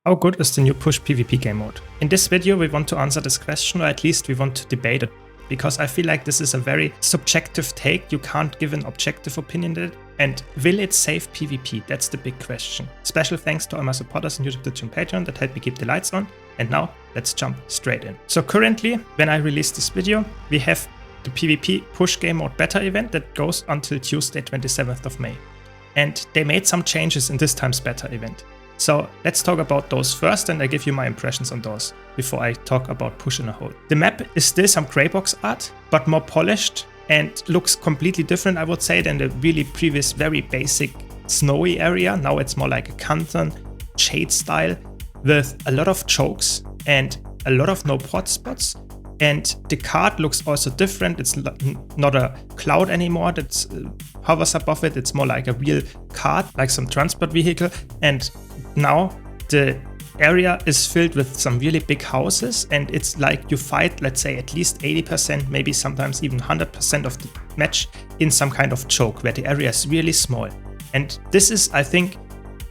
How good is the new push PvP game mode? In this video we want to answer this question, or at least we want to debate it, because I feel like this is a very subjective take. You can't give an objective opinion on it. And will it save PvP? That's the big question. Special thanks to all my supporters on YouTube, Twitch and Patreon that help me keep the lights on. And now let's jump straight in. So currently, when I release this video, we have the PvP push game mode beta event that goes until Tuesday 27th of May. And they made some changes in this time's beta event. So let's talk about those first, and I give you my impressions on those before I talk about push in a whole. The map is still some grey box art, but more polished and looks completely different, I would say, than the really previous very basic snowy area. Now it's more like a canton shade style with a lot of chokes and a lot of no pot spots. And the card looks also different. It's not a cloud anymore that hovers above it. It's more like a real card, like some transport vehicle. And now the area is filled with some really big houses, and it's like you fight, let's say, at least 80%, maybe sometimes even 100% of the match in some kind of choke where the area is really small. And this is, I think,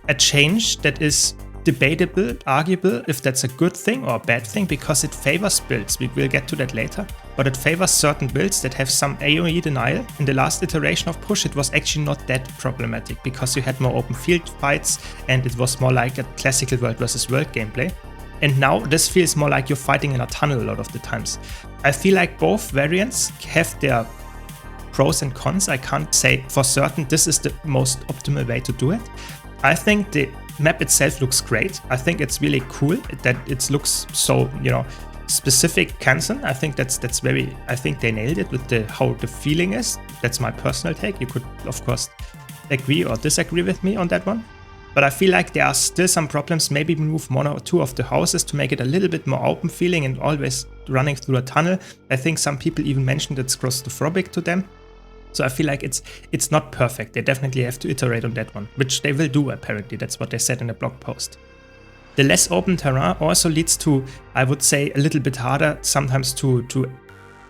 a change that is debatable, arguable if that's a good thing or a bad thing, because it favors builds. We will get to that later, but it favors certain builds that have some AoE denial. In the last iteration of push, it was actually not that problematic because you had more open field fights and it was more like a classical world versus world gameplay. And now this feels more like you're fighting in a tunnel a lot of the times. I feel like both variants have their pros and cons. I can't say for certain this is the most optimal way to do it. I think the map itself looks great. I think it's really cool that it looks so, specific Kansen. I think that's very, I think they nailed it with how the feeling is. That's my personal take. You could, of course, agree or disagree with me on that one. But I feel like there are still some problems. Maybe move one or two of the houses to make it a little bit more open feeling and always running through a tunnel. I think some people even mentioned it's claustrophobic to them. So I feel like it's not perfect. They definitely have to iterate on that one, which they will do apparently. That's what they said in a blog post. The less open terrain also leads to, I would say, a little bit harder sometimes to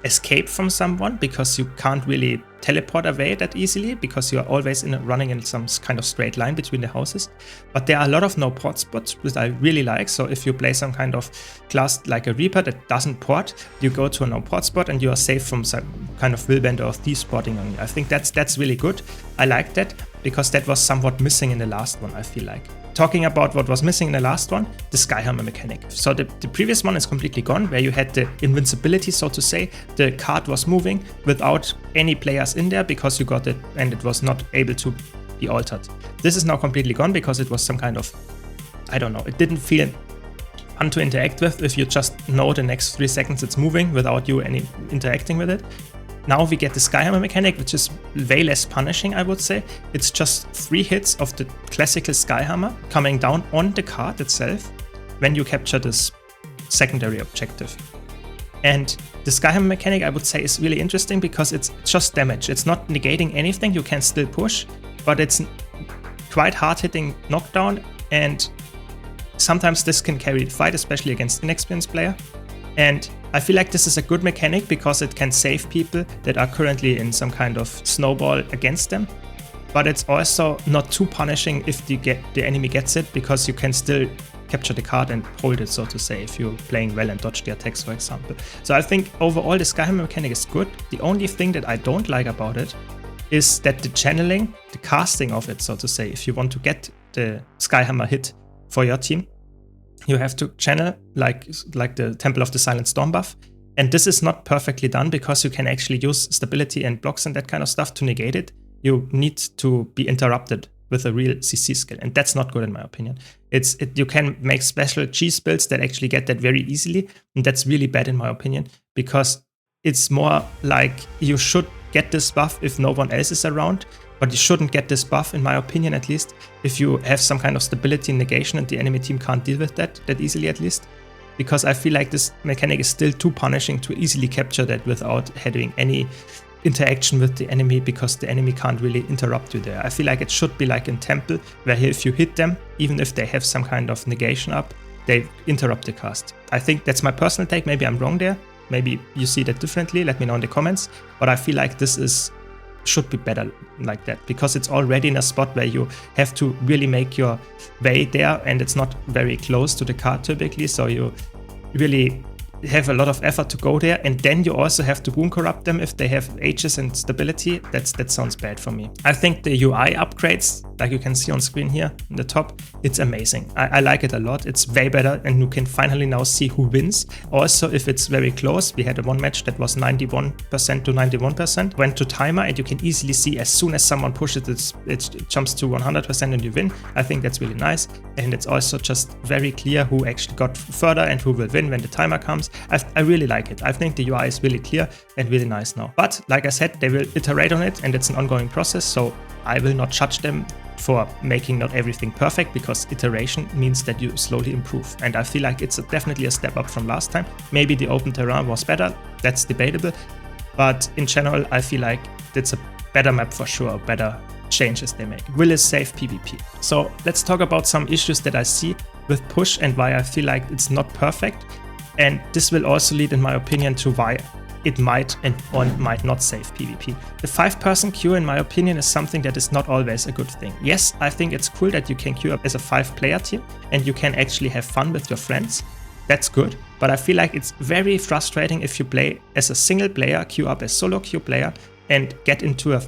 escape from someone, because you can't really teleport away that easily because you are always running in some kind of straight line between the houses. But there are a lot of no port spots, which I really like. So if you play some kind of class like a Reaper that doesn't port, you go to a no port spot and you are safe from some kind of willbender or thief spotting on you. I think that's really good. I like that because that was somewhat missing in the last one, I feel like. Talking about what was missing in the last one, the Skyhammer mechanic. So the previous one is completely gone, where you had the invincibility, so to say. The card was moving without any players in there because you got it and it was not able to be altered. This is now completely gone because it was some kind of, I don't know, it didn't feel fun to interact with if you just know the next 3 seconds it's moving without you interacting with it. Now we get the Skyhammer mechanic, which is way less punishing, I would say. It's just 3 hits of the classical Skyhammer coming down on the card itself when you capture this secondary objective. And the Skyhammer mechanic, I would say, is really interesting because it's just damage. It's not negating anything, you can still push, but it's quite hard-hitting knockdown, and sometimes this can carry the fight, especially against inexperienced player. And I feel like this is a good mechanic because it can save people that are currently in some kind of snowball against them. But it's also not too punishing if the enemy gets it, because you can still capture the card and hold it, so to say, if you're playing well and dodge the attacks, for example. So I think overall the Skyhammer mechanic is good. The only thing that I don't like about it is that the channeling, the casting of it, so to say, if you want to get the Skyhammer hit for your team, you have to channel like the Temple of the Silent Storm buff. And this is not perfectly done because you can actually use stability and blocks and that kind of stuff to negate it. You need to be interrupted with a real CC skill, and that's not good in my opinion. You can make special cheese builds that actually get that very easily, and that's really bad in my opinion, because it's more like you should get this buff if no one else is around, but you shouldn't get this buff, in my opinion at least, if you have some kind of stability and negation and the enemy team can't deal with that easily at least. Because I feel like this mechanic is still too punishing to easily capture that without having any interaction with the enemy, because the enemy can't really interrupt you there. I feel like it should be like in Temple, where if you hit them, even if they have some kind of negation up, they interrupt the cast. I think that's my personal take. Maybe I'm wrong there. Maybe you see that differently. Let me know in the comments. But I feel like this is should be better like that, because it's already in a spot where you have to really make your way there, and it's not very close to the card typically, so you really have a lot of effort to go there, and then you also have to wound corrupt them if they have ages and stability. That sounds bad for me. I think the UI upgrades, like you can see on screen here in the top, it's amazing. I like it a lot. It's way better, and you can finally now see who wins. Also, if it's very close, we had one match that was 91% to 91%, went to timer, and you can easily see as soon as someone pushes it, it jumps to 100% and you win. I think that's really nice, and it's also just very clear who actually got further and who will win when the timer comes. I really like it. I think the UI is really clear and really nice now. But like I said, they will iterate on it, and it's an ongoing process, so I will not judge them for making not everything perfect, because iteration means that you slowly improve. And I feel like it's definitely a step up from last time. Maybe the open terrain was better, that's debatable. But in general, I feel like it's a better map for sure, better changes they make. Will it save PvP? So let's talk about some issues that I see with push and why I feel like it's not perfect. And this will also lead, in my opinion, to why it might or might not save PvP. The 5-person queue, in my opinion, is something that is not always a good thing. Yes, I think it's cool that you can queue up as a 5-player team and you can actually have fun with your friends. That's good, but I feel like it's very frustrating if you play as a single player, queue up as solo queue player, and get into a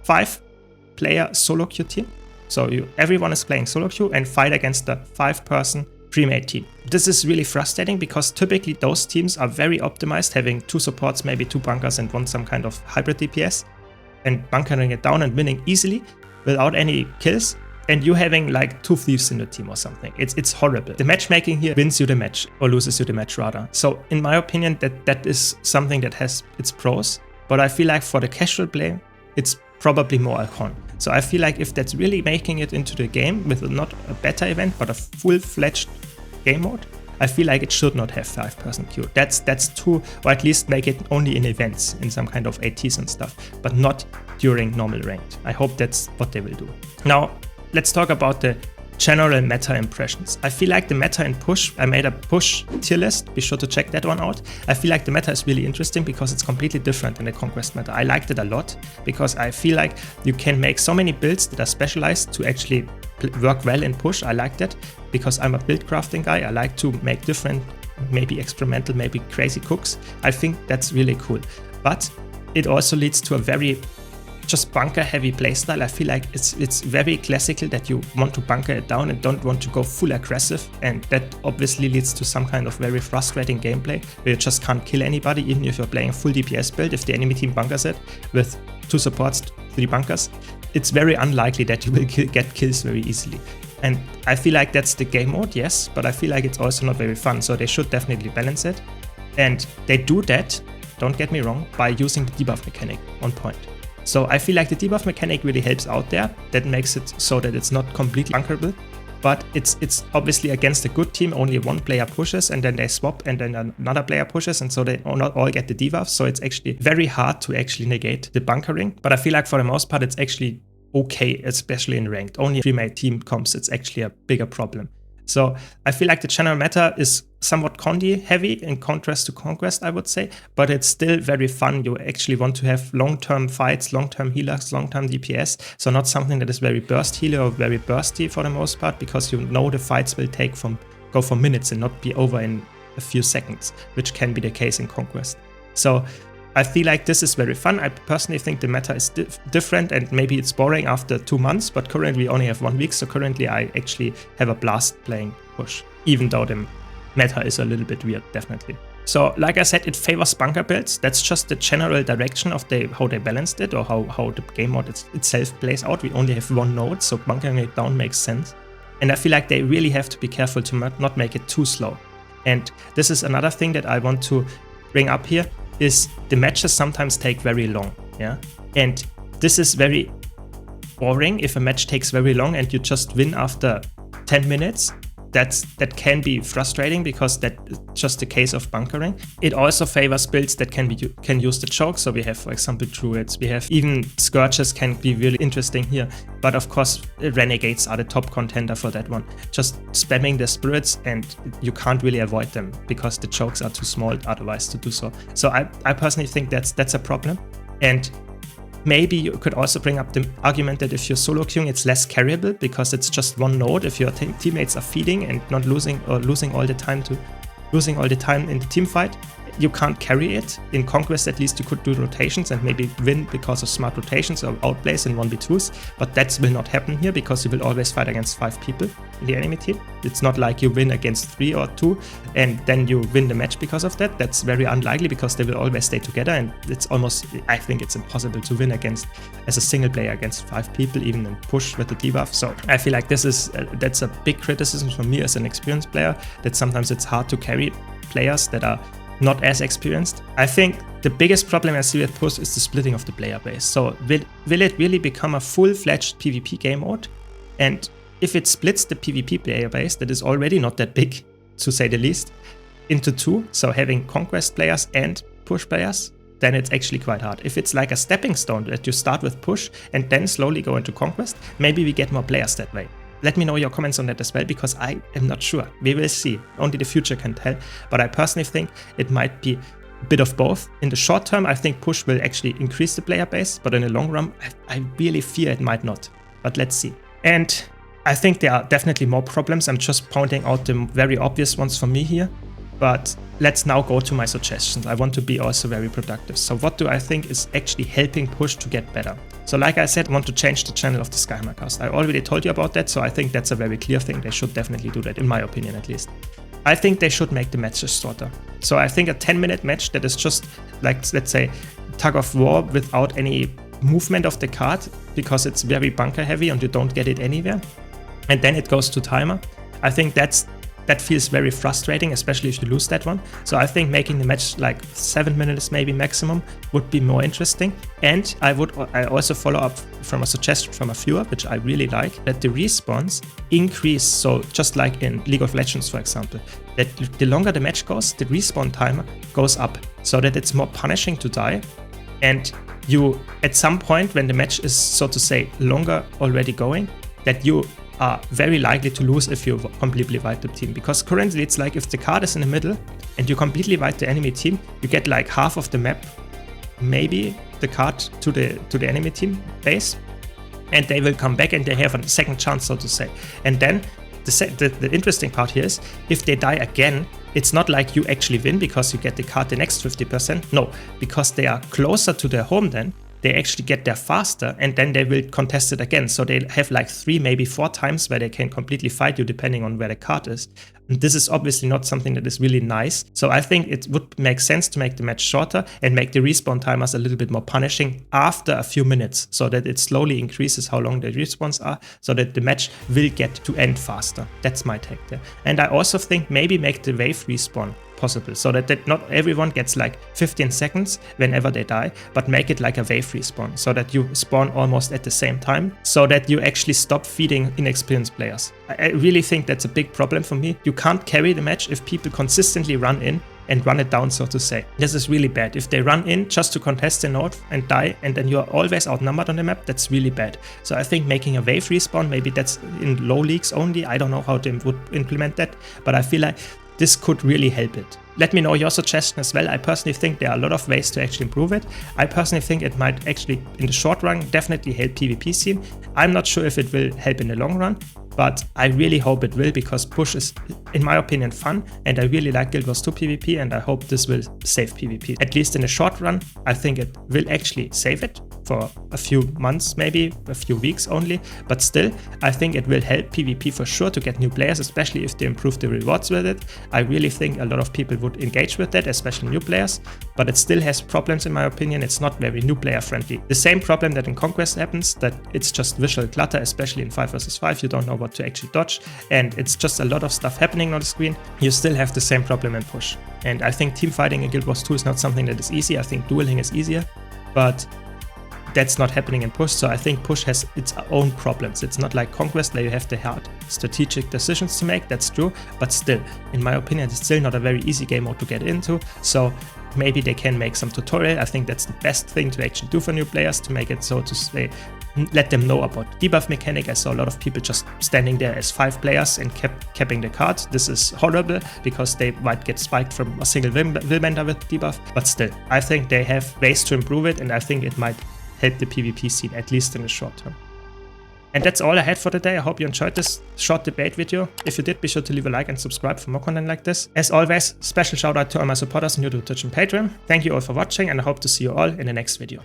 5-player solo queue team. So everyone is playing solo queue and fight against the 5-person pre-made team. This is really frustrating, because typically those teams are very optimized, having 2 supports, maybe 2 bunkers, and 1 some kind of hybrid DPS, and bunkering it down and winning easily without any kills, and you having like 2 thieves in the team or something. It's horrible. The matchmaking here wins you the match, or loses you the match rather. So in my opinion, that is something that has its pros, but I feel like for the casual play, it's probably more a con. So I feel like if that's really making it into the game with not a beta event, but a full-fledged game mode, I feel like it should not have 5-person queue. That's too, or at least make it only in events, in some kind of ATs and stuff, but not during normal ranked. I hope that's what they will do. Now, let's talk about the general meta impressions. I feel like the meta in push, I made a push tier list, be sure to check that one out. I feel like the meta is really interesting because it's completely different than the conquest meta. I liked it a lot because I feel like you can make so many builds that are specialized to actually work well in push. I like that because I'm a build crafting guy. I like to make different, maybe experimental, maybe crazy cooks. I think that's really cool. But it also leads to a very just bunker heavy playstyle. I feel like it's very classical that you want to bunker it down and don't want to go full aggressive, and that obviously leads to some kind of very frustrating gameplay where you just can't kill anybody, even if you're playing a full DPS build. If the enemy team bunkers it with 2 supports, 3 bunkers, it's very unlikely that you will get kills very easily. And I feel like that's the game mode, yes, but I feel like it's also not very fun, so they should definitely balance it. And they do that, don't get me wrong, by using the debuff mechanic on point. So I feel like the debuff mechanic really helps out there. That makes it so that it's not completely bunkerable, but it's obviously against a good team. Only 1 player pushes and then they swap and then another player pushes, and so they not all get the debuff. So it's actually very hard to actually negate the bunkering. But I feel like for the most part, it's actually okay, especially in ranked. Only if pre-made team comps, it's actually a bigger problem. So I feel like the general meta is somewhat Condi heavy in contrast to Conquest, I would say, but it's still very fun. You actually want to have long-term fights, long-term healers, long-term DPS. So not something that is very burst healer or very bursty for the most part, because you know the fights will go for minutes and not be over in a few seconds, which can be the case in Conquest. So I feel like this is very fun. I personally think the meta is different, and maybe it's boring after 2 months, but currently we only have 1 week, so currently I actually have a blast playing push, even though the meta is a little bit weird, definitely. So like I said, it favors bunker builds. That's just the general direction of how they balanced it, or how the game mode itself plays out. We only have 1 node, so bunkering it down makes sense. And I feel like they really have to be careful to not make it too slow. And this is another thing that I want to bring up here, is the matches sometimes take very long, yeah? And this is very boring if a match takes very long and you just win after 10 minutes. That can be frustrating because that's just the case of bunkering. It also favors builds that can use the choke. So we have, for example, druids. We have even scourges can be really interesting here. But of course, renegades are the top contender for that one. Just spamming the spirits and you can't really avoid them because the chokes are too small otherwise to do so. So I personally think that's a problem. And maybe you could also bring up the argument that if you're solo queuing, it's less carryable because it's just one node. If your teammates are feeding and not losing all the time in the team fight, you can't carry it. In Conquest, at least you could do rotations and maybe win because of smart rotations or outplays in 1v2s, but that will not happen here because you will always fight against 5 people in the enemy team. It's not like you win against 3 or 2 and then you win the match because of that. That's very unlikely because they will always stay together, and it's almost, I think it's impossible to win as a single player against 5 people, even in push with the debuff. So I feel like that's a big criticism for me as an experienced player, that sometimes it's hard to carry players that are not as experienced. I think the biggest problem I see with push is the splitting of the player base. So will it really become a full-fledged PvP game mode? And if it splits the PvP player base, that is already not that big, to say the least, into 2, so having Conquest players and push players, then it's actually quite hard. If it's like a stepping stone that you start with push and then slowly go into Conquest, maybe we get more players that way. Let me know your comments on that as well, because I am not sure. We will see. Only the future can tell. But I personally think it might be a bit of both. In the short term, I think push will actually increase the player base, but in the long run, I really fear it might not. But let's see. And I think there are definitely more problems. I'm just pointing out the very obvious ones for me here. But let's now go to my suggestions. I want to be also very productive. So what do I think is actually helping push to get better? So like I said, I want to change the channel of the Skymarcast. I already told you about that, so I think that's a very clear thing. They should definitely do that, in my opinion at least. I think they should make the matches shorter. So I think a 10-minute match that is just like, let's say, tug of war without any movement of the card, because it's very bunker heavy and you don't get it anywhere. And then it goes to timer. I think that feels very frustrating, especially if you lose that one. So I think making the match like 7 minutes maybe maximum would be more interesting. And I also follow up from a suggestion from a viewer, which I really like, that the respawns increase. So just like in League of Legends, for example, that the longer the match goes, the respawn timer goes up, so that it's more punishing to die. And you, at some point when the match is, so to say, longer already going, that you are very likely to lose if you completely wipe the team. Because currently it's like if the card is in the middle and you completely wipe the enemy team, you get like half of the map, maybe the card to the enemy team base, and they will come back and they have a second chance, so to say. And then the interesting part here is, if they die again, it's not like you actually win because you get the card the next 50%. No, because they are closer to their home then, they actually get there faster, and then they will contest it again. So they have like 3, maybe 4 times where they can completely fight you depending on where the card is. And this is obviously not something that is really nice. So I think it would make sense to make the match shorter and make the respawn timers a little bit more punishing after a few minutes, so that it slowly increases how long the respawns are, so that the match will get to end faster. That's my take there. And I also think maybe make the wave respawn possible, so that not everyone gets like 15 seconds whenever they die, but make it like a wave respawn, so that you spawn almost at the same time, so that you actually stop feeding inexperienced players. I really think that's a big problem for me. You can't carry the match if people consistently run in and run it down, so to say. This is really bad. If they run in just to contest the node and die, and then you're always outnumbered on the map, that's really bad. So I think making a wave respawn, maybe that's in low leagues only. I don't know how they would implement that, but I feel like this could really help it. Let me know your suggestion as well. I personally think there are a lot of ways to actually improve it. I personally think it might actually, in the short run, definitely help PvP scene. I'm not sure if it will help in the long run, but I really hope it will, because push is, in my opinion, fun, and I really like Guild Wars 2 PvP, and I hope this will save PvP. At least in the short run, I think it will actually save it for a few months, maybe a few weeks only, but still, I think it will help PvP for sure to get new players, especially if they improve the rewards with it. I really think a lot of people would engage with that, especially new players, but it still has problems in my opinion. It's not very new player friendly. The same problem that in Conquest happens, that it's just visual clutter, especially in 5 vs 5, you don't know what to actually dodge, and it's just a lot of stuff happening on the screen. You still have the same problem in push. And I think team fighting in Guild Wars 2 is not something that is easy. I think dueling is easier, but that's not happening in push. So I think push has its own problems. It's not like Conquest where you have the hard strategic decisions to make, that's true, but still, in my opinion, it's still not a very easy game mode to get into. So maybe they can make some tutorial. I think that's the best thing to actually do for new players, to make it, so to say, let them know about debuff mechanic. I saw a lot of people just standing there as 5 players and capping the card. This is horrible, because they might get spiked from a single Willbender with debuff, but still, I think they have ways to improve it, and I think it might help the PvP scene, at least in the short term. And that's all I had for today. I hope you enjoyed this short debate video. If you did, be sure to leave a like and subscribe for more content like this. As always, special shout out to all my supporters on YouTube, Twitch and Patreon. Thank you all for watching, and I hope to see you all in the next video.